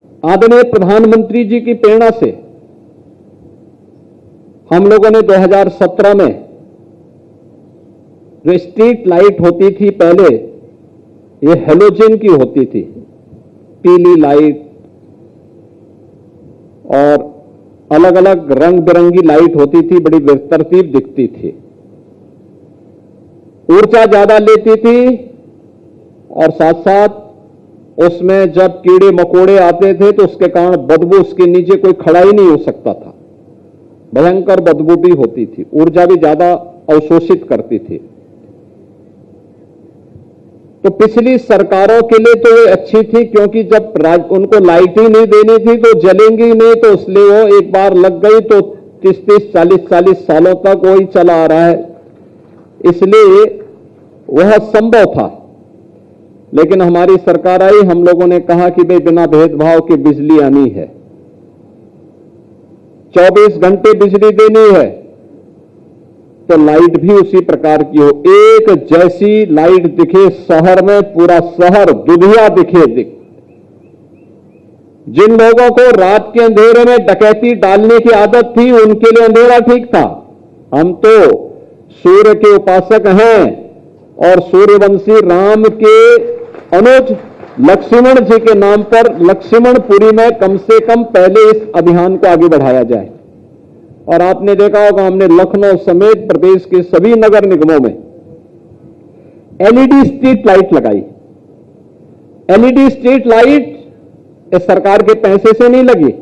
आदरणीय प्रधानमंत्री जी की प्रेरणा से हम लोगों ने 2017 में जो स्ट्रीट लाइट होती थी पहले, ये हेलोजन की होती थी, पीली लाइट और अलग अलग रंग बिरंगी लाइट होती थी, बड़ी बेतरतीब दिखती थी, ऊर्जा ज्यादा लेती थी और साथ साथ उसमें जब कीड़े मकोड़े आते थे तो उसके कारण बदबू, उसके नीचे कोई खड़ा ही नहीं हो सकता था, भयंकर बदबू भी होती थी, ऊर्जा भी ज्यादा अवशोषित करती थी। तो पिछली सरकारों के लिए तो ये अच्छी थी, क्योंकि जब उनको लाइट ही नहीं देनी थी तो जलेंगी नहीं, तो इसलिए वो एक बार लग गई तो 30-30, 40-40 सालों तक वही चला आ रहा है, इसलिए वह संभव था। लेकिन हमारी सरकार आई, हम लोगों ने कहा कि भाई बिना भेदभाव के बिजली आनी है, 24 घंटे बिजली देनी है, तो लाइट भी उसी प्रकार की हो, एक जैसी लाइट दिखे शहर में, पूरा शहर दुधिया दिखे। जिन लोगों को रात के अंधेरे में डकैती डालने की आदत थी, उनके लिए अंधेरा ठीक था। हम तो सूर्य के उपासक हैं और सूर्यवंशी राम के अनुज लक्ष्मण जी के नाम पर लक्ष्मणपुरी में कम से कम पहले इस अभियान को आगे बढ़ाया जाए। और आपने देखा होगा, हमने लखनऊ समेत प्रदेश के सभी नगर निगमों में एलईडी स्ट्रीट लाइट लगाई। एलईडी स्ट्रीट लाइट इस सरकार के पैसे से नहीं लगी,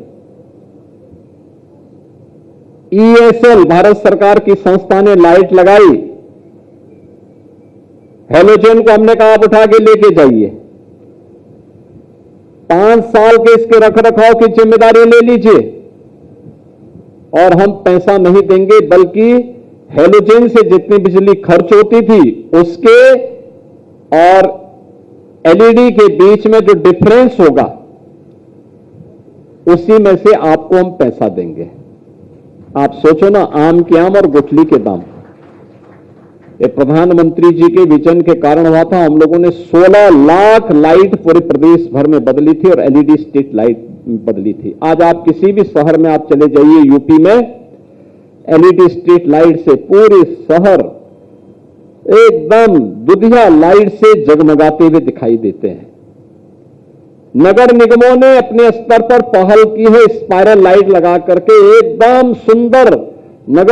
ईएसएल भारत सरकार की संस्था ने लाइट लगाई। हेलोजन को हमने कहा आप उठा के लेके जाइए, 5 साल के इसके रखरखाव की जिम्मेदारी ले लीजिए और हम पैसा नहीं देंगे, बल्कि हेलोजन से जितनी बिजली खर्च होती थी उसके और एलईडी के बीच में जो डिफरेंस होगा उसी में से आपको हम पैसा देंगे। आप सोचो ना, आम के आम और गुठली के दाम। ये प्रधानमंत्री जी के विजन के कारण हुआ था। हम लोगों ने 16 लाख लाइट पूरे प्रदेश भर में बदली थी और एलईडी स्ट्रीट लाइट बदली थी। आज आप किसी भी शहर में आप चले जाइए, यूपी में एलईडी स्ट्रीट लाइट से पूरे शहर एकदम दुधिया लाइट से जगमगाते हुए दिखाई देते हैं। नगर निगमों ने अपने स्तर पर पहल की है, स्पाइरल लाइट लगा करके एकदम सुंदर नगर